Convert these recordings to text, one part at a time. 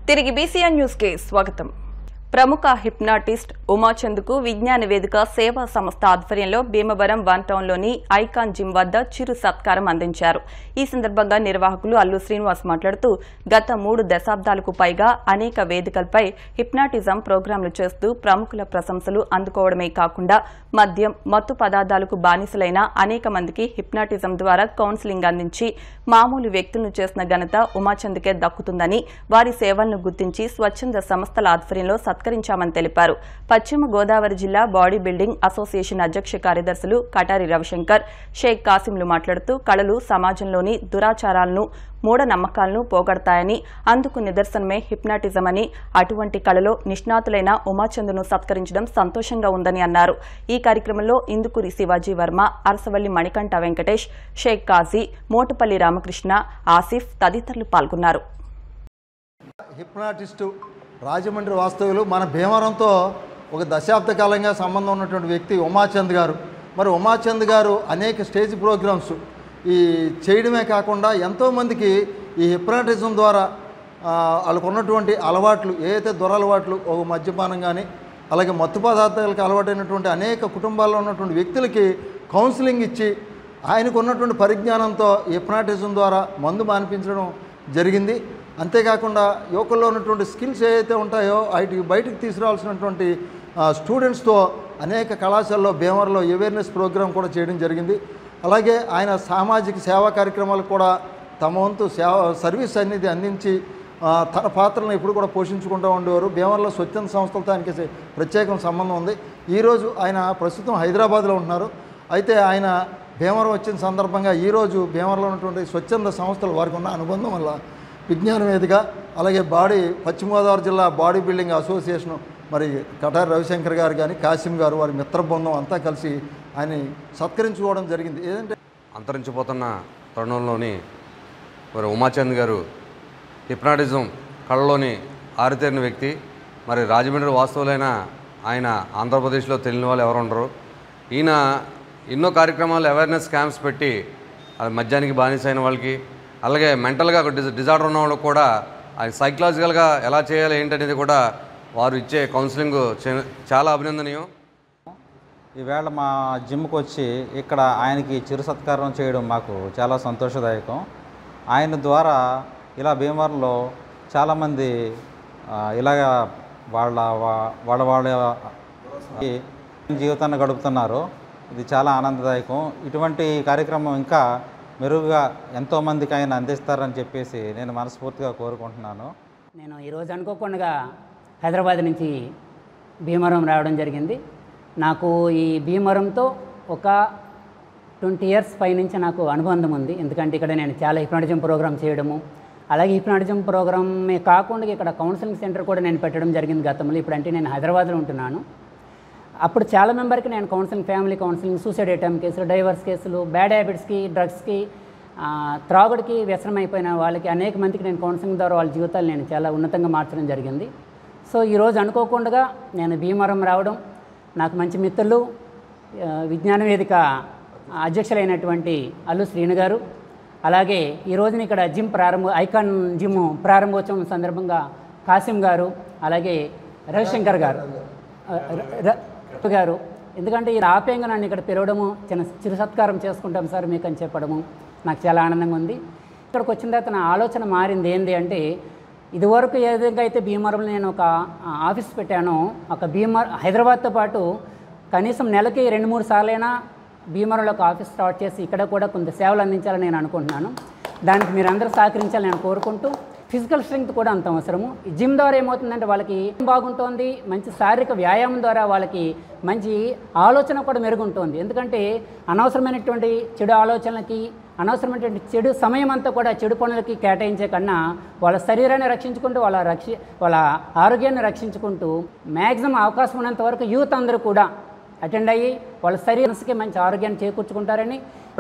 తిరిగి BCN news కి స్వాగతం. ప్రముఖ హిప్నాటిస్ట్ ఉమాచంద్కు విజ్ఞాన వేదిక సేవా సంస్థ ఆధ్వర్యంలో భీమవరం వన్ టౌన్లోని ఐకాన్ జిమ్ వద్ద చిరు సత్కారం అందించారు. ఈ సందర్భంగా నిర్వాహకులు అల్లు శ్రీనివాస్ మాట్లాడుతూ గత 3 దశాబ్దాలకు పైగా అనేక వేదికలపై హిప్నాటిజం ప్రోగ్రాంలు చేస్తూ ప్రముఖుల ప్రశంసలు అందుకోవడమే కాకుండా మద్యం మత్తు పదార్థాలకు బానిసలైన అనేక మందికి హిప్నాటిజం ద్వారా కౌన్సిలింగ్ అందించి మామూలు వ్యక్తులను చేసిన ఘనత ఉమాచంద్కే దక్కుతుందని, వారి సేవలను గుర్తించి స్వచ్ఛంద సంస్థల ఆధ్వర్యంలో సత్కరించామని తెలిపారు. పశ్చిమ గోదావరి జిల్లా బాడీ బిల్డింగ్ అసోసియేషన్ అధ్యక్ష కార్యదర్శులు కటారి రవిశంకర్, షేక్ కాసింలు మాట్లాడుతూ కళలు సమాజంలోని దురాచారాలను, మూఢనమ్మకాలను పోగొడతాయని, అందుకు నిదర్శనమే హిప్నాటిజం అని, అటువంటి కళలో నిష్ణాతులైన ఉమాచంద్ను సత్కరించడం సంతోషంగా ఉందని అన్నారు. ఈ కార్యక్రమంలో ఇందుకూరి శివాజీ వర్మ, అరసవల్లి మణికంఠ వెంకటేష్, షేక్ కాజీ, మోటుపల్లి రామకృష్ణ, ఆసిఫ్ తదితరులు పాల్గొన్నారు. హిప్నాటిస్టు రాజమండ్రి వాస్తవ్యులు మన భీమవరంతో ఒక దశాబ్ద కాలంగా సంబంధం ఉన్నటువంటి వ్యక్తి ఉమాచంద్ గారు. మరి ఉమాచంద్ గారు అనేక స్టేజ్ ప్రోగ్రామ్స్ చేయడమే కాకుండా ఎంతోమందికి ఈ హిప్నాటిజం ద్వారా వాళ్ళకు ఉన్నటువంటి అలవాట్లు, ఏదైతే దురలవాట్లు, ఒక మద్యపానం కానీ అలాగే మత్తు పదార్థాలకు అలవాటైనటువంటి అనేక కుటుంబాల్లో ఉన్నటువంటి వ్యక్తులకి కౌన్సిలింగ్ ఇచ్చి ఆయనకు ఉన్నటువంటి పరిజ్ఞానంతో హిప్నాటిజం ద్వారా మందు మానిపించడం జరిగింది. అంతేకాకుండా యువకుల్లో ఉన్నటువంటి స్కిల్స్ ఏవైతే ఉంటాయో వాటికి బయటకు తీసుకురావాల్సినటువంటి స్టూడెంట్స్తో అనేక కళాశాలలో భీమవరంలో అవేర్నెస్ ప్రోగ్రాం కూడా చేయడం జరిగింది. అలాగే ఆయన సామాజిక సేవా కార్యక్రమాలకు కూడా తమ వంతు సర్వీస్ అనేది అందించి తన పాత్రలను ఎప్పుడు కూడా పోషించుకుంటూ ఉండేవారు. భీమవరంలో స్వచ్ఛంద సంస్థలతో ఆయనకి ప్రత్యేక సంబంధం ఉంది. ఈరోజు ఆయన ప్రస్తుతం హైదరాబాద్లో ఉంటున్నారు. అయితే ఆయన భీమవరం వచ్చిన సందర్భంగా ఈరోజు భీమవరంలో ఉన్నటువంటి స్వచ్ఛంద సంస్థలు వారికి ఉన్న అనుబంధం వల్ల విజ్ఞాన వేదిక, అలాగే పశ్చిమ గోదావరి జిల్లా బాడీ బిల్డింగ్ అసోసియేషను, మరి కటారి రవిశంకర్ గారు కానీ కాసిం గారు, వారి మిత్ర బృందం అంతా కలిసి ఆయన సత్కరించుకోవడం జరిగింది. ఏదంటే అంతరించిపోతున్న తరుణంలోని మరి ఉమాచంద్ గారు హిప్నాటిజం కళలోని ఆరితేరిన వ్యక్తి. మరి రాజమండ్రి వాస్తవులైన ఆయన ఆంధ్రప్రదేశ్లో తెలియని వాళ్ళు ఎవరు ఉండరు. ఈయన ఎన్నో కార్యక్రమాలు అవేర్నెస్ క్యాంప్స్ పెట్టి అది మద్యానికి బానిస అయిన వాళ్ళకి, అలాగే మెంటల్గా ఒక డిజార్డర్ ఉన్న వాళ్ళకి కూడా సైకలాజికల్గా ఎలా చేయాలి ఏంటనేది కూడా వారు ఇచ్చే కౌన్సిలింగ్ చాలా అభినందనీయం. ఈవేళ మా జిమ్కి వచ్చి ఇక్కడ ఆయనకి చిరు సత్కారం చేయడం మాకు చాలా సంతోషదాయకం. ఆయన ద్వారా ఇలా భీమవరంలో చాలామంది ఇలాగ వాళ్ళ జీవితాన్ని గడుపుతున్నారు. ఇది చాలా ఆనందదాయకం. ఇటువంటి కార్యక్రమం ఇంకా మెరుగుగా ఎంతోమందికి ఆయన అందిస్తారని చెప్పేసి నేను మనస్ఫూర్తిగా కోరుకుంటున్నాను. నేను ఈరోజు అనుకోకుండా హైదరాబాద్ నుంచి భీమవరం రావడం జరిగింది. నాకు ఈ భీమవరంతో ఒక 20 ఇయర్స్ పైనుంచి నాకు అనుబంధం ఉంది. ఎందుకంటే ఇక్కడ నేను చాలా హిప్నాటిజం ప్రోగ్రామ్ చేయడము, అలాగే హిప్నాటిజం ప్రోగ్రామే కాకుండా ఇక్కడ కౌన్సిలింగ్ సెంటర్ కూడా నేను పెట్టడం జరిగింది గతంలో. ఇప్పుడంటే నేను హైదరాబాద్లో ఉంటున్నాను. అప్పుడు చాలా మెంబర్కి నేను counselling, family counselling, suicide attempt కేసులు, డైవర్స్ కేసులు, బ్యాడ్ హ్యాబిట్స్కి, డ్రగ్స్కి, త్రాగుడికి వ్యసనం అయిపోయిన వాళ్ళకి అనేక మందికి నేను కౌన్సిలింగ్ ద్వారా వాళ్ళ జీవితాలు నేను చాలా ఉన్నతంగా మార్చడం జరిగింది. సో ఈరోజు అనుకోకుండా నేను భీమవరం రావడం, నాకు మంచి మిత్రులు విజ్ఞాన వేదిక అధ్యక్షులైనటువంటి అల్లు శ్రీను గారు, అలాగే ఈ రోజున ఇక్కడ ఐకాన్ జిమ్ ప్రారంభోత్సవం సందర్భంగా కాసిం గారు, అలాగే రవిశంకర్ గారు, ఎందుకంటే ఈ ఆప్యాయంగా నన్ను ఇక్కడ పిలవడము, చిరు సత్కారం చేసుకుంటాం సార్ మీకు అని చెప్పడము నాకు చాలా ఆనందంగా ఉంది. ఇక్కడికి వచ్చిన తర్వాత నా ఆలోచన మారింది. ఏంటి అంటే ఇదివరకు ఏ విధంగా అయితే భీమవరంలో నేను ఒక ఆఫీస్ పెట్టానో, ఒక హైదరాబాద్తో పాటు కనీసం నెలకి 2-3 సార్లైనా భీమవరంలో ఒక ఆఫీస్ స్టార్ట్ చేసి ఇక్కడ కూడా కొంత సేవలు అందించాలని నేను అనుకుంటున్నాను. దానికి మీరు అందరూ సహకరించాలని నేను కోరుకుంటూ, ఫిజికల్ స్ట్రెంగ్త్ కూడా అంత అవసరము. ఈ జిమ్ ద్వారా ఏమవుతుందంటే వాళ్ళకి బాగుంటుంది, మంచి శారీరక వ్యాయామం ద్వారా వాళ్ళకి మంచి ఆలోచన కూడా మెరుగుంటుంది. ఎందుకంటే అనవసరమైనటువంటి చెడు ఆలోచనలకి, అనవసరమైనటువంటి చెడు సమయం అంతా కూడా చెడు పనులకి కేటాయించే కన్నా వాళ్ళ శరీరాన్ని రక్షించుకుంటూ వాళ్ళ ఆరోగ్యాన్ని రక్షించుకుంటూ మ్యాక్సిమం అవకాశం ఉన్నంత వరకు యూత్ అందరూ కూడా అటెండ్ అయ్యి వాళ్ళ శరీరానికి మంచి ఆరోగ్యాన్ని చేకూర్చుకుంటారని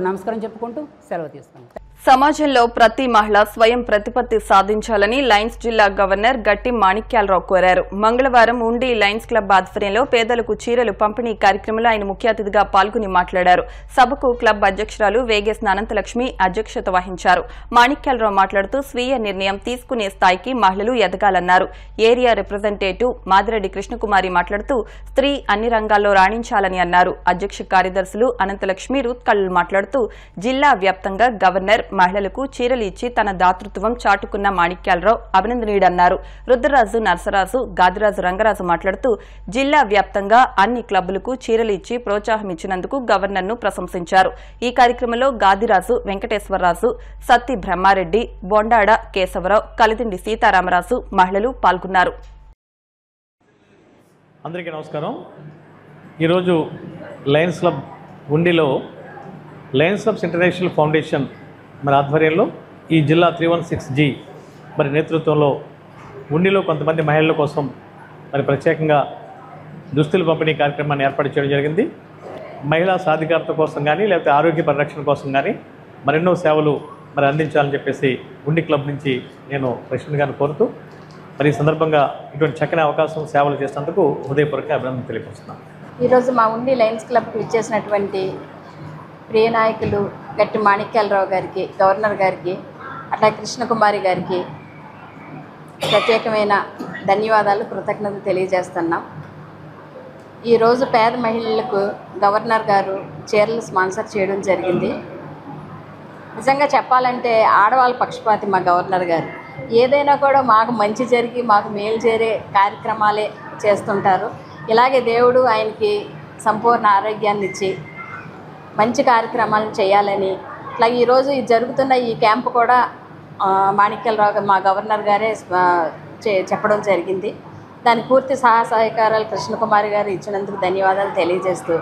నమస్కారం చెప్పుకుంటూ సెలవు తీసుకుంటాం. సమాజంలో ప్రతి మహిళ స్వయం ప్రతిపత్తి సాధించాలని లయన్స్ జిల్లా గవర్నర్ గట్టి మాణిక్యాలరావు కోరారు. మంగళవారం ఉండి లయన్స్ క్లబ్ ఆధ్వర్యంలో పేదలకు చీరలు పంపిణీ కార్యక్రమంలో ఆయన ముఖ్య అతిథిగా పాల్గొని మాట్లాడారు. సభకు క్లబ్ అధ్యక్షురాలు వేగేస్ అనంతలక్ష్మి అధ్యక్షత వహించారు. మాణిక్యాలరావు మాట్లాడుతూ స్వీయ నిర్ణయం తీసుకునే స్థాయికి మహిళలు ఎదగాలన్నారు. ఏరియా రిప్రజెంటేటివ్ మాదిరెడ్డి కృష్ణకుమారి మాట్లాడుతూ స్త్రీ అన్ని రంగాల్లో రాణించాలని అన్నారు. అధ్యక్ష కార్యదర్శులు అనంతలక్ష్మి రూత్కళ్లు మాట్లాడుతూ జిల్లా వ్యాప్తంగా గవర్నర్ మహిళలకు చీరలు ఇచ్చి తన దాతృత్వం చాటుకున్న మాణిక్యాలరావు అభినందనీయుడన్నారు. రుద్రరాజు నరసరాజు గాదిరాజు రంగరాజు మాట్లాడుతూ జిల్లా వ్యాప్తంగా అన్ని క్లబ్బులకు చీరలు ఇచ్చి ప్రోత్సాహం ఇచ్చినందుకు గవర్నర్ను ప్రశంసించారు. ఈ కార్యక్రమంలో గాదిరాజు వెంకటేశ్వరరాజు, సత్తి బ్రహ్మారెడ్డి, బొండాడ కేశవరావు, కలిదిండి సీతారామరాజు మహిళలు పాల్గొన్నారు. అందరికీ నమస్కారం. ఈరోజు లయన్స్ క్లబ్ ఉండిలో లయన్స్ క్లబ్స్ ఇంటర్నేషనల్ ఫౌండేషన్ మరి ఆధ్వర్యంలో ఈ జిల్లా 316G మరి నేతృత్వంలో ఉండిలో కొంతమంది మహిళల కోసం మరి ప్రత్యేకంగా దుస్తులు పంపిణీ కార్యక్రమాన్ని ఏర్పాటు చేయడం జరిగింది. మహిళా సాధికారత కోసం కానీ లేకపోతే ఆరోగ్య పరిరక్షణ కోసం కానీ మరెన్నో సేవలు మరి అందించాలని చెప్పేసి ఉండి క్లబ్ నుంచి నేను ప్రెసిడెంట్ గారిని కోరుతూ మరి ఈ సందర్భంగా ఇటువంటి చక్కని అవకాశం సేవలు చేసినందుకు హృదయపూర్వక అభినందనలు తెలియపరుస్తున్నాను. ఈరోజు మా ఉండి లయన్స్ క్లబ్కి ఇచ్చేసినటువంటి ప్రియ నాయకులు గట్టి మాణిక్యాలరావు గారికి, గవర్నర్ గారికి, అట్లా కృష్ణకుమారి గారికి ప్రత్యేకమైన ధన్యవాదాలు, కృతజ్ఞతలు తెలియజేస్తున్నాం. ఈరోజు పేద మహిళలకు గవర్నర్ గారు చీరలు స్పాన్సర్ చేయడం జరిగింది. నిజంగా చెప్పాలంటే ఆడవాళ్ళ పక్షపాతి మా గవర్నర్ గారు. ఏదైనా కూడా మాకు మంచి జరిగి మాకు మేలు చేరే కార్యక్రమాలే చేస్తుంటారు. ఇలాగే దేవుడు ఆయనకి సంపూర్ణ ఆరోగ్యాన్ని ఇచ్చి మంచి కార్యక్రమాలను చేయాలని ఇట్లా ఈరోజు జరుగుతున్న ఈ క్యాంపు కూడా మాణిక్యాలరావు మా గవర్నర్ గారే చెప్పడం జరిగింది. దాని పూర్తి సహకారాలు కృష్ణకుమారి గారు ఇచ్చినందుకు ధన్యవాదాలు తెలియజేస్తూ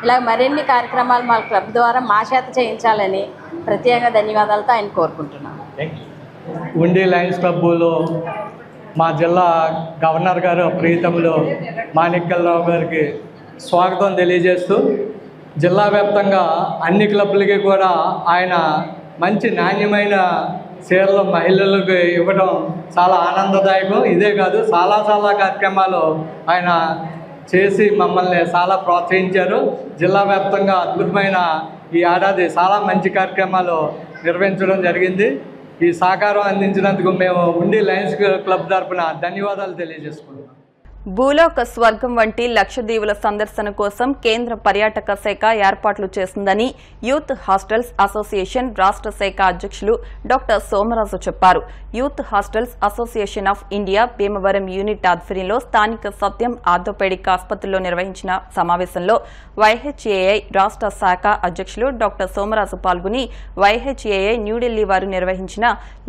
ఇలా మరిన్ని కార్యక్రమాలు మా క్లబ్ ద్వారా మా చేత చేయించాలని ప్రత్యేక ధన్యవాదాలతో ఆయన కోరుకుంటున్నాను. ఉండి లయన్స్ క్లబ్లో మా జిల్లా గవర్నర్ గారు ప్రీతములు మాణిక్యాలరావు గారికి స్వాగతం తెలియజేస్తూ జిల్లా వ్యాప్తంగా అన్ని క్లబ్లకి కూడా ఆయన మంచి నాణ్యమైన చీరలు మహిళలకు ఇవ్వడం చాలా ఆనందదాయకం. ఇదే కాదు చాలా కార్యక్రమాలు ఆయన చేసి మమ్మల్ని చాలా ప్రోత్సహించారు. జిల్లా వ్యాప్తంగా అద్భుతమైన ఈ ఏడాది చాలా మంచి కార్యక్రమాలు నిర్వహించడం జరిగింది. ఈ సహకారం అందించినందుకు మేము ఉండి లయన్స్ క్లబ్ తరఫున ధన్యవాదాలు తెలియజేసుకుంటున్నాం. భూలోక స్వర్గం వంటి లక్షద్వీపుల సందర్శన కోసం కేంద్ర పర్యాటక శాఖ ఏర్పాట్లు చేస్తుందని యూత్ హాస్టల్స్ అసోసియేషన్ రాష్ట్ర శాఖ అధ్యక్షులు డాక్టర్ సోమరాజు చెప్పారు. Youth hostels association of India Bhimavaram unit ఆధ్వర్యంలో స్థానిక సత్యం ఆర్థోపెడిక్ ఆసుపత్రిలో నిర్వహించిన సమావేశంలో వైహెచ్ఏఐ రాష్ట్ర శాఖ అధ్యక్షులు డాక్టర్ సోమరాజు పాల్గొని వైహెచ్ఏఐ న్యూఢిల్లీ వారు నిర్వహించిన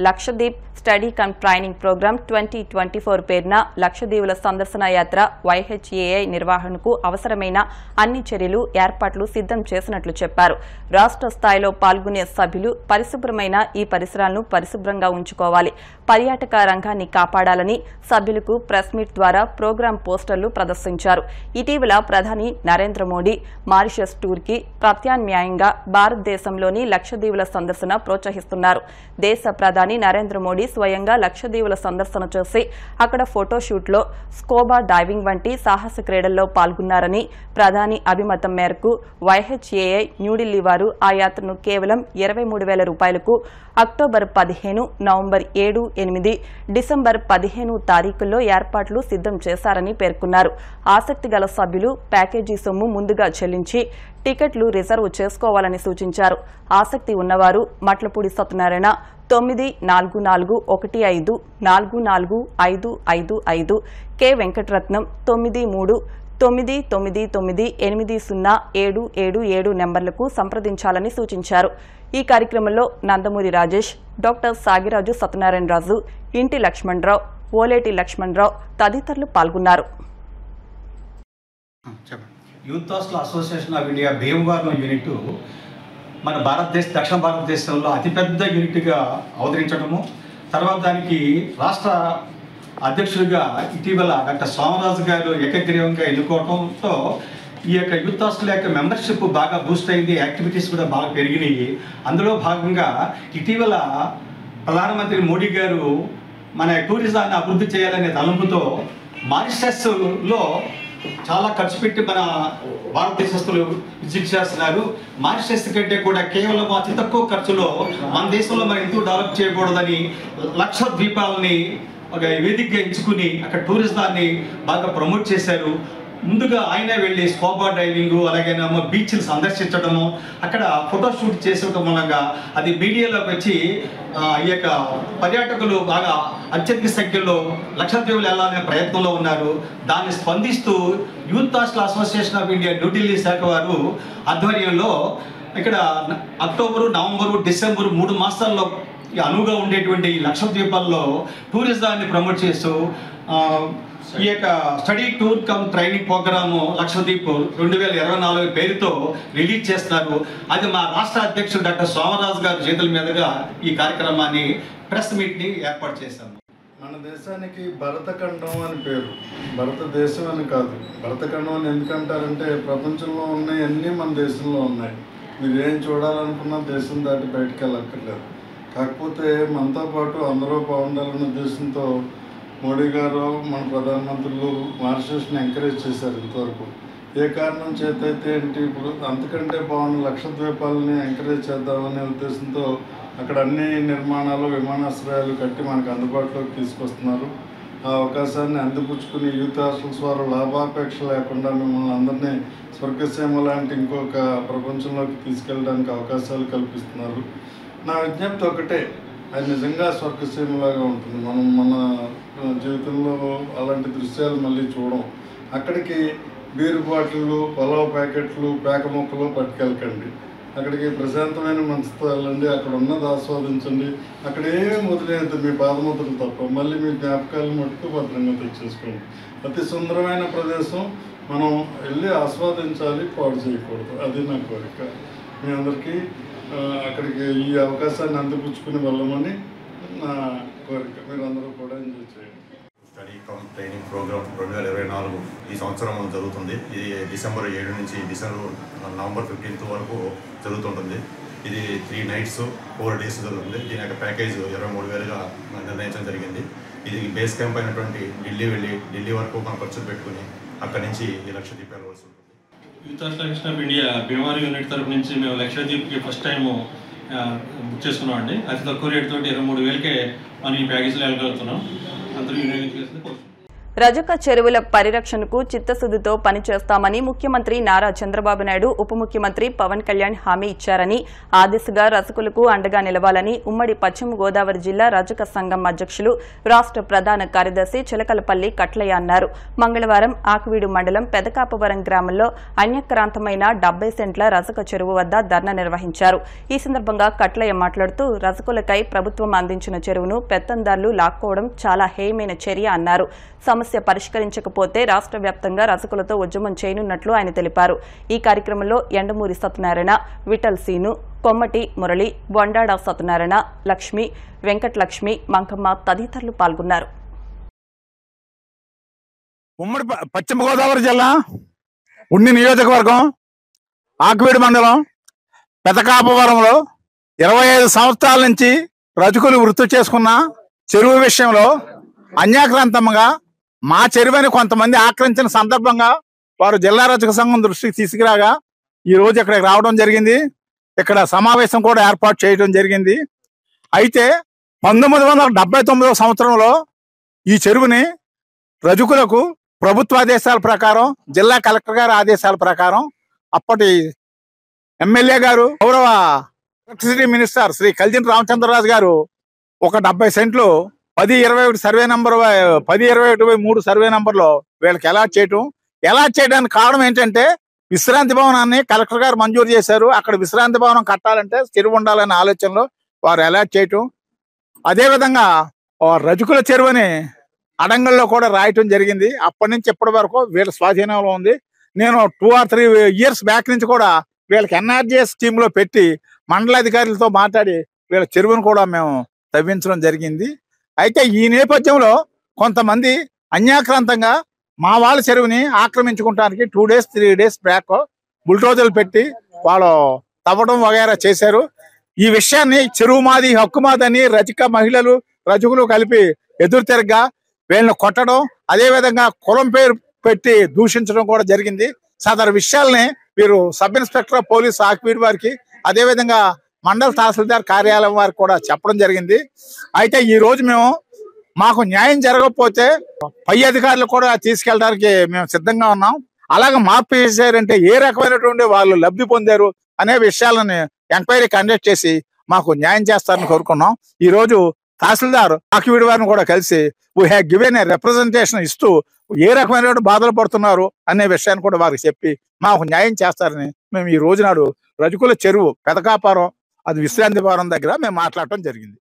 Lakshadweep study cum training program 2024 పేరున లక్షద్వీపుల సందర్శన యాత్ర వైహెచ్ఏఐ నిర్వహణకు అవసరమైన అన్ని చర్యలు ఏర్పాట్లు సిద్దం చేసినట్లు చెప్పారు. రాష్ట్ర స్థాయిలో పాల్గొనే సభ్యులు పరిశుభ్రమైన ఈ పరిసరాలను పరిశుభ్రంగా ఉంచుకోవాలి, పర్యాటక రంగాన్ని కాపాడాలని సభ్యులకు ప్రెస్ మీట్ ద్వారా ప్రోగ్రాం పోస్టర్లు ప్రదర్శించారు. ఇటీవల ప్రధాని నరేంద్ర మోడీ మారిషస్ టూర్కి ప్రత్యామ్నాయంగా భారతదేశంలోని లక్షద్వీపుల సందర్శన ప్రోత్సహిస్తున్నారు. దేశ ప్రధాని నరేంద్ర మోడీ స్వయంగా లక్షద్వీపుల సందర్శన చేసి అక్కడ ఫోటోషూట్లో స్కోబా డైవింగ్ వంటి సాహస క్రీడల్లో పాల్గొన్నారని ప్రధాని అభిమతం మేరకు వైహెచ్ఏఐ న్యూఢిల్లీ వారు ఆ యాత్రను కేవలం 23,000 రూపాయలకు అక్టోబర్ 15, నవంబర్ 7, 8, డిసెంబర్ 15 తారీఖుల్లో ఏర్పాట్లు సిద్దం చేశారని పేర్కొన్నారు. ఆసక్తి గల సభ్యులు ప్యాకేజీ సొమ్ము ముందుగా చెల్లించి టికెట్లు రిజర్వ్ చేసుకోవాలని సూచించారు. ఆసక్తి ఉన్నవారు మట్లపూడి సత్యనారాయణ 9415445555, కె వెంకటరత్నం 939999807777 నెంబర్లకు సంప్రదించాలని సూచించారు. ఈ కార్యక్రమంలో నందమూరి రాజేష్, డాక్టర్ సాగిరాజు సత్యనారాయణరాజు, ఇంటి లక్ష్మణరావు, ఓలేటి లక్ష్మణరావు తదితరులు పాల్గొన్నారు. Youth hostel association of India Bhimavaram unit మన దక్షిణ భారతదేశంలో అతిపెద్ద యూనిట్గా అవతరించడము, తర్వాత దానికి రాష్ట్ర అధ్యక్షుడిగా ఇటీవల డాక్టర్ సోమరాజు గారు ఏకగ్రీవంగా ఎన్నుకోవడంతో ఈ యొక్క యూత్ హాస్టల్ యొక్క మెంబర్షిప్ బాగా బూస్ట్ అయింది, యాక్టివిటీస్ కూడా బాగా పెరిగినాయి. అందులో భాగంగా ఇటీవల ప్రధానమంత్రి మోడీ గారు మన టూరిజాన్ని అభివృద్ధి చేయాలనే తలంపుతో మారిషస్లో చాలా ఖర్చు పెట్టి మన భారతదేశస్తులు విజిట్ చేస్తున్నారు. మారిషస్ కంటే కూడా కేవలం అతి తక్కువ ఖర్చులో మన దేశంలో మనం ఎందుకు డెవలప్ చేయకూడదని లక్షద్వీపాలని ఒక వేదికగా ఎంచుకుని అక్కడ టూరిజాన్ని బాగా ప్రమోట్ చేశారు. ముందుగా ఆయన వెళ్ళి స్కూబా డైవింగ్ అలాగేనేమో బీచ్లు సందర్శించడము, అక్కడ ఫోటోషూట్ చేసడం మూలంగా అది మీడియాలోకి వచ్చి ఈ యొక్క పర్యాటకులు బాగా అత్యధిక సంఖ్యలో లక్షద్వీపులు వెళ్ళాలనే ప్రయత్నంలో ఉన్నారు. దాన్ని స్పందిస్తూ youth hostel association of India New Delhi శాఖ వారు ఆధ్వర్యంలో ఇక్కడ అక్టోబరు, నవంబరు, డిసెంబరు 3 మాసాల్లో అనువుగా ఉండేటువంటి లక్షద్వీపాల్లో టూరిజాన్ని ప్రమోట్ చేస్తూ ఈ యొక్క study tour cum training program Lakshadweep 2024 పేరుతో రిలీజ్ చేస్తున్నారు. అది మా రాష్ట్ర అధ్యక్షుడు డాక్టర్ సోమరాజు గారి చేతుల మీదుగా ఈ కార్యక్రమాన్ని ప్రెస్ మీట్ని ఏర్పాటు చేశాము. మన దేశానికి భరతఖండం అని పేరు, భారతదేశం అని కాదు. భరతఖండం అని ఎందుకంటారంటే ప్రపంచంలో ఉన్నాయి అన్నీ మన దేశంలో ఉన్నాయి. మీరు ఏం చూడాలనుకున్నా దేశం దాటి బయటకు వెళ్ళక్కర్లేదు. కాకపోతే మనతో పాటు అందరూ బాగుండాలన్న ఉద్దేశంతో మోడీ గారు మన ప్రధానమంత్రులు మారిషస్ని ఎంకరేజ్ చేశారు. ఇంతవరకు ఏ కారణం చేతైతే ఏంటి ఇప్పుడు అంతకంటే బాగున్న లక్షద్వీపాలని ఎంకరేజ్ చేద్దామనే ఉద్దేశంతో అక్కడ అన్ని నిర్మాణాలు, విమానాశ్రయాలు కట్టి మనకు అందుబాటులోకి తీసుకొస్తున్నారు. ఆ అవకాశాన్ని అందిపుచ్చుకుని యూత్ హాస్టల్స్ వారు లాభాపేక్ష లేకుండా మిమ్మల్ని అందరినీ స్వర్గసీమ లాంటి ఇంకొక ప్రపంచంలోకి తీసుకెళ్ళడానికి అవకాశాలు కల్పిస్తున్నారు. నా విజ్ఞప్తి ఒకటే, అది నిజంగా స్వర్గసీమలాగా ఉంటుంది. మనం మన జీవితంలో అలాంటి దృశ్యాలు మళ్ళీ చూడం. అక్కడికి బీరు బాటిళ్ళు, పలావ్ ప్యాకెట్లు, పేక మొక్కలు పట్టుకెళ్ళకండి. అక్కడికి ప్రశాంతమైన మనసుతో వెళ్ళండి, అక్కడ ఉన్నది ఆస్వాదించండి. అక్కడ ఏమేమి వదిలేదు మీ పాదముద్రలు తప్ప, మళ్ళీ మీ జ్ఞాపకాలను మట్టుకు భద్రంగా తెచ్చేసుకోండి. అతి సుందరమైన ప్రదేశం, మనం వెళ్ళి ఆస్వాదించాలి, పాడు చేయకూడదు. అది నా కోరిక. మీ అందరికీ అక్కడికి ఈ అవకాశాన్ని అందిపుచ్చుకుని వెళ్ళమని నా కోరిక. మీరు అందరూ కూడా ఎంజాయ్ చేయండి. స్టడీ కమ్ ట్రైనింగ్ ప్రోగ్రామ్ 2024 ఈ సంవత్సరం జరుగుతుంది. ఇది డిసెంబర్ 7 నుంచి నవంబర్ 15 వరకు జరుగుతుంటుంది. ఇది 3 nights 4 days జరుగుతుంది. దీని యొక్క ప్యాకేజ్ 23,000గా నిర్ణయించడం జరిగింది. ఇది బేస్ క్యాంప్ అయినటువంటి ఢిల్లీ వరకు మనం ఖర్చులు పెట్టుకుని అక్కడి నుంచి ఈ లక్షద్వీప్ వెళ్ళవలసి ఉంటుంది. Youth association of India Bhimavaram unit తరపు నుంచి మేము లక్షద్వీప్కి ఫస్ట్ టైము బుక్ చేసుకున్నాం అండి. అతి తక్కువ రేట్ తోటి 23,000కే మనం ఈ ప్యాకేజీలో వెళ్ళగలుగుతున్నాం. అందరూ వినియోగించుకోవాల్సింది. రజక చెరువుల పరిరక్షణకు చిత్తశుద్ధితో పనిచేస్తామని ముఖ్యమంత్రి నారా చంద్రబాబు నాయుడు, ఉప ముఖ్యమంత్రి పవన్ కళ్యాణ్ హామీ ఇచ్చారని, ఆ దిశగా రజకులకు అండగా నిలవాలని ఉమ్మడి పశ్చిమ గోదావరి జిల్లా రజక సంఘం అధ్యక్షులు, రాష్ట్ర ప్రధాన కార్యదర్శి చిలకలపల్లి కట్లయ్య అన్నారు. మంగళవారం ఆకువీడు మండలం పెదకాపవరం గ్రామంలో అన్యక్రాంతమైన 70 సెంట్ల రజక చెరువు వద్ద ధర్నా నిర్వహించారు. ఈ సందర్భంగా కట్లయ్య మాట్లాడుతూ రజకులకై ప్రభుత్వం అందించిన చెరువును పెత్తందారులు లాక్కోవడం చాలా హేయమైన చర్య అన్నారు. సమస్య పరిష్కరించకపోతే రాష్ట్ర వ్యాప్తంగా రజకులతో ఉద్యమం చేయనున్నట్లు ఆయన తెలిపారు. ఈ కార్యక్రమంలో ఎండమూరి సత్యనారాయణ, విఠల్ సీను, కొమ్మటి మురళి, బొండాడ సత్యనారాయణ, లక్ష్మి, వెంకటలక్ష్మి, మంకమ్మ తదితరులు పాల్గొన్నారు. ఉమ్మడి పశ్చిమ గోదావరి జిల్లా ఉండి నియోజకవర్గం ఆకువీడు మండలం పెదకాపవరంలో 25 సంవత్సరాల నుంచి రజకులు వృత్తి చేసుకున్న చెరువు విషయంలో అన్యాక్రాంతంగా మా చెరువుని కొంతమంది ఆక్రమించిన సందర్భంగా వారు జిల్లా రజక సంఘం దృష్టికి తీసుకురాగా ఈ రోజు ఇక్కడికి రావడం జరిగింది. ఇక్కడ సమావేశం కూడా ఏర్పాటు చేయడం జరిగింది. అయితే 1979 సంవత్సరంలో ఈ చెరువుని రజకులకు ప్రభుత్వ ఆదేశాల ప్రకారం, జిల్లా కలెక్టర్ గారి ఆదేశాల ప్రకారం అప్పటి ఎమ్మెల్యే గారు, గౌరవ ఎలక్ట్రిసిటీ మినిస్టర్ శ్రీ కల్జిన్ రామచంద్రరాజు గారు ఒక 70 సెంట్లు 1021 సర్వే నంబర్ 1021/3 సర్వే నంబర్లో వీళ్ళకి అలాట్ చేయడానికి కారణం ఏంటంటే విశ్రాంతి భవనాన్ని కలెక్టర్ గారు మంజూరు చేశారు. అక్కడ విశ్రాంతి భవనం కట్టాలంటే చెరువు ఉండాలనే ఆలోచనలో వారు అలాట్ చేయటం, అదేవిధంగా రజకుల చెరువుని అడంగల్లో కూడా రాయటం జరిగింది. అప్పటి నుంచి ఇప్పటి వరకు వీళ్ళ స్వాధీనంలో ఉంది. నేను 2 or 3 years బ్యాక్ నుంచి కూడా వీళ్ళకి ఎన్ఆర్జీఎస్ స్కీమ్లో పెట్టి మండలాధికారులతో మాట్లాడి వీళ్ళ చెరువును కూడా మేము తవ్వించడం జరిగింది. అయితే ఈ నేపథ్యంలో కొంతమంది అన్యాక్రాంతంగా మా వాళ్ళ చెరువుని ఆక్రమించుకోవడానికి 2 days 3 days బ్యాక్ బుల్డోజర్లు పెట్టి వాళ్ళు తవ్వడం వగైరా చేశారు. ఈ విషయాన్ని చెరువు మాది హక్కు మాదని మహిళలు రజకులు కలిపి ఎదురు తిరగగా వీళ్ళని కొట్టడం, అదేవిధంగా కులం పేరు పెట్టి దూషించడం కూడా జరిగింది. సదరు విషయాల్ని వీరు సబ్ ఇన్స్పెక్టర్ ఆఫ్ పోలీస్ ఆక్వీడ్ వారికి, అదేవిధంగా మండల తహసీల్దార్ కార్యాలయం వారికి కూడా చెప్పడం జరిగింది. అయితే ఈ రోజు మాకు న్యాయం జరగకపోతే పై అధికారులు కూడా తీసుకెళ్ళడానికి మేము సిద్ధంగా ఉన్నాం. అలాగే మార్పు చేశారంటే ఏ రకమైనటువంటి వాళ్ళు లబ్ధి పొందారు అనే విషయాలను ఎంక్వైరీ కండక్ట్ చేసి మాకు న్యాయం చేస్తారని కోరుకున్నాం. ఈ రోజు తహసీల్దార్ ఆక్వీడ్ వారిని కూడా కలిసి we have given a representation ఇస్తూ ఏ రకమైన బాధలు పడుతున్నారు అనే విషయాన్ని కూడా వారికి చెప్పి మాకు న్యాయం చేస్తారని మేము ఈ రోజు నాడు రజకుల చెరువు పెదకాపురం అది విశ్రాంతిపురం దగ్గర మేము మాట్లాడటం జరిగింది.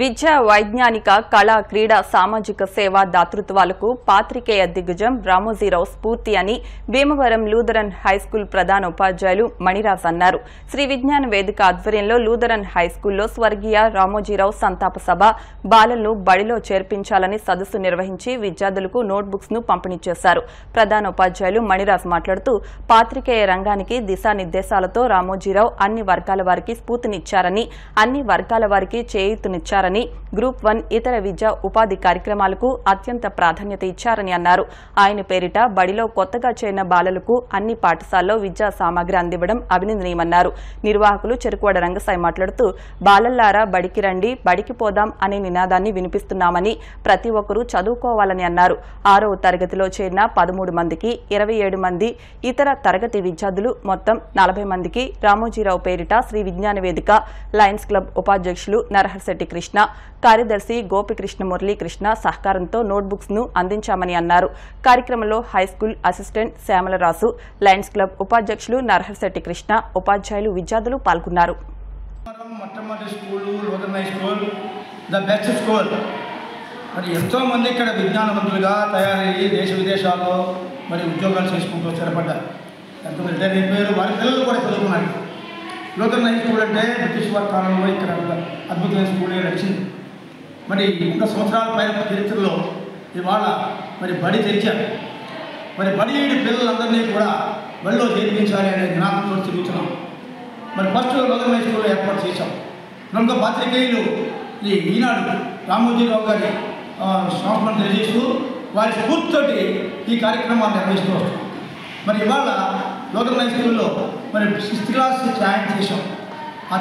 విద్య, వైజ్ఞానిక, కళ, క్రీడా, సామాజిక సేవా దాతృత్వాలకు పాత్రికేయ దిగ్గజం రామోజీరావు స్ఫూర్తి అని భీమవరం లూథరన్ హైస్కూల్ ప్రధాన ఉపాధ్యాయులు మణిరాజ్ అన్నారు. శ్రీ విజ్ఞాన వేదిక ఆధ్వర్యంలో లూథరన్ హైస్కూల్లో స్వర్గీయ రామోజీరావు సంతాప సభ, బాలలను బడిలో చేర్పించాలని సదస్సు నిర్వహించి విద్యార్థులకు నోట్బుక్స్ ను పంపిణీ చేశారు. ప్రధాన ఉపాధ్యాయులు మణిరాజ్ మాట్లాడుతూ పాత్రికేయ రంగానికి దిశానిర్దేశాలతో రామోజీరావు అన్ని వర్గాల వారికి స్ఫూర్తినిచ్చారని, అన్ని వర్గాల వారికి చేయూతనిచ్చారని, గ్రూప్ 1 ఇతర విద్యా ఉపాధి కార్యక్రమాలకు అత్యంత ప్రాధాన్యత ఇచ్చారని అన్నారు. ఆయన పేరిట బడిలో కొత్తగా చేరిన బాలలకు అన్ని పాఠశాలలో విద్యా సామగ్రి అందివ్వడం అభినందనీయమన్నారు. నిర్వాహకులు చెరుకువాడ రంగసాయి మాట్లాడుతూ బాలల్లారా బడికి రండి, బడికి పోదాం అనే నినాదాన్ని వినిపిస్తున్నామని, ప్రతి ఒక్కరూ చదువుకోవాలని అన్నారు. 6వ తరగతిలో చేరిన 13 మందికి 27 మంది ఇతర తరగతి విద్యార్థులు మొత్తం 40 మందికి రామోజీరావు పేరిట శ్రీ విజ్ఞాన వేదిక లయన్స్ క్లబ్ ఉపాధ్యక్షులు నరహర్శెట్టి కృష్ణ, కార్యదర్శి గోపికృష్ణ మురళీకృష్ణ సహకారంతో నోట్బుక్స్ ను అందించామని అన్నారు. కార్యక్రమంలో హైస్కూల్ అసిస్టెంట్ శ్యామలరాజు, లయన్స్ క్లబ్ ఉపాధ్యక్షులు నరహర్శెట్టి కృష్ణ, ఉపాధ్యాయులు, విద్యార్థులు పాల్గొన్నారు. మొట్టమొదటి school Lutheran high school the best school. మరి ఎంతోమంది ఇక్కడ విజ్ఞానవంతులుగా తయారయ్యి దేశ విదేశాల్లో మరి ఉద్యోగాలు చేసుకుంటూ స్థిరపడ్డారు. ఎంతమంది రిటైర్ అయిపోయారు, వారి పిల్లలు కూడా చదువుకున్నారు. లూథరన్ హై స్కూల్ అంటే బ్రిటిష్ వారి కాలంలో ఇక్కడ అద్భుతమైన స్కూల్ నడిచింది. మరి 100 సంవత్సరాల పైన చరిత్రలో ఇవాళ మరి బడి తెచ్చారు. మరి బడి పిల్లలందరినీ కూడా బడిలో చేర్పించాలి అనే జ్ఞాపకంతో తిరుగుతున్నాం. మరి ఫస్ట్ లూథరన్ హై స్కూల్లో ఏర్పాటు చేశాం. ప్రముఖ పాత్రికేయులు ఈనాడు రామోజీరావు గారి సంస్మరణ తెలియజేస్తూ వారి స్ఫూర్తితోటి ఈ కార్యక్రమాన్ని నిర్వహిస్తూ వస్తున్నాం. మరి ఇవాళ లూథరన్ హై స్కూల్లో మరి 6th క్లాస్ జాయిన్ చేశాం.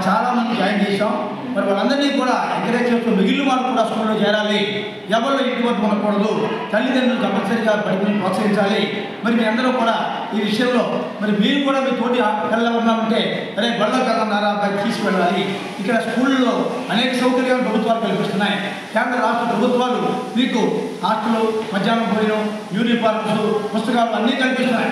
చాలామంది జాయిన్ చేశాం. మరి వాళ్ళందరినీ కూడా ఎంకరేజ్ చేస్తూ మిగిలిన వాళ్ళు కూడా స్కూల్లో చేరాలి, ఎవరిలో ఇంటి వద్ద ఉండకూడదు, తల్లిదండ్రులు తప్పనిసరిగా బడిని ప్రోత్సహించాలి. మరి మీ అందరూ కూడా ఈ విషయంలో మరి మీరు కూడా మీ తోటి పిల్లలు ఉన్నామంటే అరే బడిలో కదన్నారా బయట తీసుకువెళ్ళాలి. ఇక్కడ స్కూళ్ళలో అనేక సౌకర్యాలు ప్రభుత్వాలు కల్పిస్తున్నాయి. కేంద్ర రాష్ట్ర ప్రభుత్వాలు మీకు హాస్టల్, మధ్యాహ్నం భోజనం, యూనిఫార్మ్స్, పుస్తకాలు అన్నీ కల్పిస్తున్నాయి.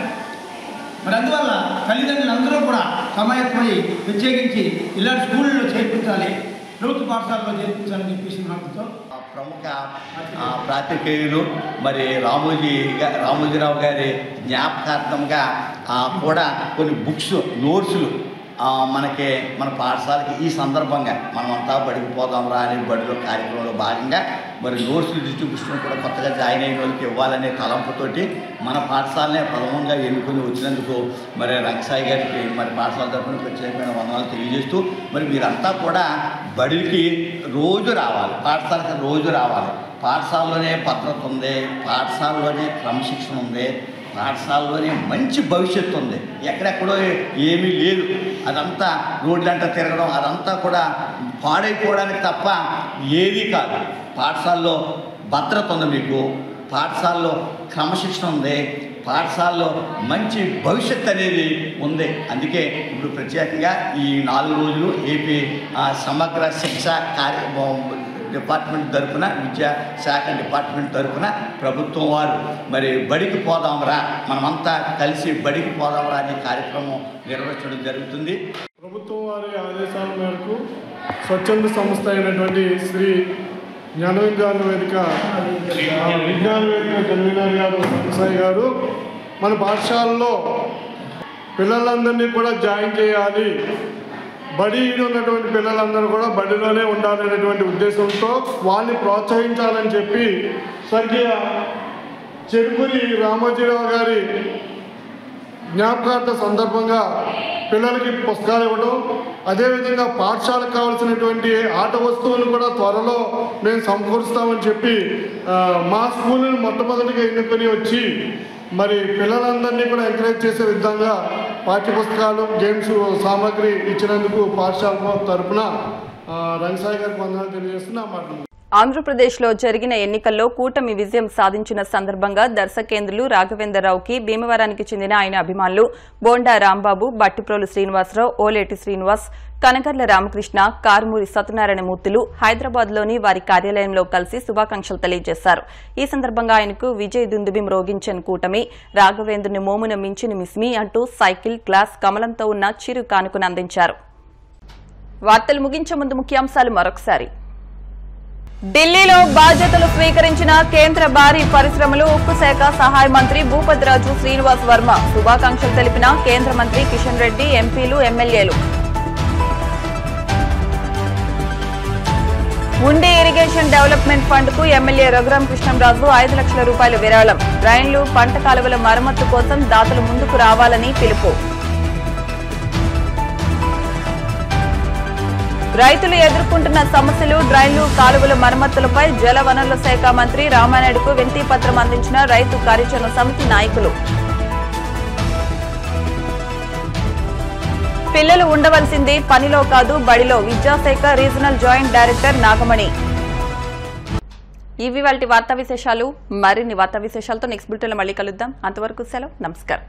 మరి అందువల్ల తల్లిదండ్రులు అందరూ కూడా సమాయత్తమై ప్రత్యేకించి ఇలాంటి స్కూళ్ళలో చేర్పించాలి, ప్రభుత్వ పాఠశాలలో చేర్పించాలని చెప్పేసి నాకుతో ప్రముఖ పాత్రికేయులు మరి రామోజీరావు గారి జ్ఞాపకార్థంగా కూడా కొన్ని బుక్స్, నోట్సులు మన పాఠశాలకి ఈ సందర్భంగా మనమంతా బడికి పోదాంరా అనే బడిలో కార్యక్రమంలో భాగంగా మరి నోట్సులు డిస్ట్రిబ్యూషన్ కూడా కొత్తగా జాయిన్ అయిన వాళ్ళకి ఇవ్వాలనే తలంపుతోటి మన పాఠశాలనే ప్రథమంగా ఎన్నుకొని వచ్చినందుకు మరి రంగసాయి గారికి మరి పాఠశాల తరఫున ప్రత్యేకమైన వందనాలు తెలియజేస్తూ మరి మీరంతా కూడా బడికి రోజు రావాలి, పాఠశాలకి రోజు రావాలి. పాఠశాలలోనే భద్రత ఉంది, పాఠశాలలోనే క్రమశిక్షణ ఉంది, పాఠశాలలోనే మంచి భవిష్యత్తు ఉంది. ఎక్కడెక్కడో ఏమీ లేదు, అదంతా రోడ్లంట తిరగడం అదంతా కూడా పాడైపోవడానికి తప్ప ఏదీ కాదు. పాఠశాలలో భద్రత ఉంది, మీకు పాఠశాలలో క్రమశిక్షణ ఉంది, పాఠశాలలో మంచి భవిష్యత్తు అనేది ఉంది. అందుకే ఇప్పుడు ప్రత్యేకంగా ఈ 4 రోజులు ఏపీ సమగ్ర శిక్ష డిపార్ట్మెంట్ తరఫున, విద్యాశాఖ డిపార్ట్మెంట్ తరఫున ప్రభుత్వం వారు మరి బడికి పోదాంరా, మనమంతా కలిసి బడికి పోదాంరా అనే కార్యక్రమం నిర్వహించడం జరుగుతుంది. ప్రభుత్వం వారి ఆదేశాల మేరకు స్వచ్ఛంద సంస్థ అయినటువంటి శ్రీ జ్ఞాన విజ్ఞాన వేదిక కన్వీనర్ గారు రంగసాయి గారు మన పాఠశాలలో పిల్లలందరినీ కూడా జాయిన్ చేయాలి, బడి ఉన్నటువంటి పిల్లలందరూ కూడా బడిలోనే ఉండాలనేటువంటి ఉద్దేశంతో వాళ్ళని ప్రోత్సహించాలని చెప్పి స్వర్గీయ చెరుకుని రామోజీరావు గారి జ్ఞాపకార్థ సందర్భంగా పిల్లలకి పుస్తకాలు ఇవ్వడం, అదేవిధంగా పాఠశాలకు కావాల్సినటువంటి ఆట వస్తువులను కూడా త్వరలో మేము సమకూరుస్తామని చెప్పి మా స్కూల్ని మొట్టమొదటిగా ఎన్నుకొని వచ్చి మరి పిల్లలందరినీ కూడా ఎంకరేజ్ చేసే విధంగా పాఠ్యపుస్తకాలు, గేమ్స్ సామాగ్రి ఇచ్చినందుకు పాఠశాల తరఫున రంగసాయి గారికి వందనాలు తెలియజేస్తున్నా. ఆంధ్రప్రదేశ్లో జరిగిన ఎన్నికల్లో కూటమి విజయం సాధించిన సందర్భంగా దర్శకేంద్రులు రాఘవేంద్రరావుకి భీమవరానికి చెందిన ఆయన అభిమానులు బోండా రాంబాబు, బట్టిప్రోలు శ్రీనివాసరావు, ఓలేటి శ్రీనివాస్, కనకర్ల రామకృష్ణ, కారుమూరి సత్యనారాయణమూర్తులు హైదరాబాద్లోని వారి కార్యాలయంలో కలిసి శుభాకాంక్షలు తెలియజేశారు. ఈ సందర్భంగా ఆయనకు విజయ్ దుందుబి మ్రోగించిన కూటమి రాఘవేంద్రుని మోమున మించిన మిస్మి అంటూ సైకిల్, గ్లాస్, కమలంతో ఉన్న చిరు కానుకను అందించారు. వార్తలు ముగించే ముందు ముఖ్యాంశాలు మరొకసారి. ఢిల్లీలో బాధ్యతలు స్వీకరించిన కేంద్ర భారీ పరిశ్రమలు, ఉక్కు శాఖ సహాయ మంత్రి భూపతిరాజు శ్రీనివాస్ వర్మ శుభాకాంక్షలు తెలిపిన కేంద్ర మంత్రి కిషన్ రెడ్డి, ఎంపీలు, ఎమ్మెల్యేలు. ఉండి ఇరిగేషన్ డెవలప్మెంట్ ఫండ్ కు ఎమ్మెల్యే రఘురాం కృష్ణంరాజు 5 లక్షల రూపాయల విరాళం. రైళ్లు, పంట కాలువల మరమ్మతు కోసం దాతలు ముందుకు రావాలని పిలుపు. రైతులు ఎదుర్కొంటున్న సమస్యలు, డ్రైన్లు, కాలువల మరమ్మతులపై జలవనరుల శాఖ మంత్రి రామానాయుడుకు వినతి పత్రం అందించిన రైతు కార్యాచరణ సమితి నాయకులు. పిల్లలు ఉండవలసింది పనిలో కాదు బడిలో, విద్యాశాఖ రీజనల్ జాయింట్ డైరెక్టర్ నాగమణి. ఇవి వాటి వార్తా విశేషాలు. మరిన్ని వార్తా విశేషాలతో నెక్స్ట్ బులెటిన్లో మళ్ళీ కలుద్దాం. అంతవరకు సెలవు, నమస్కారం.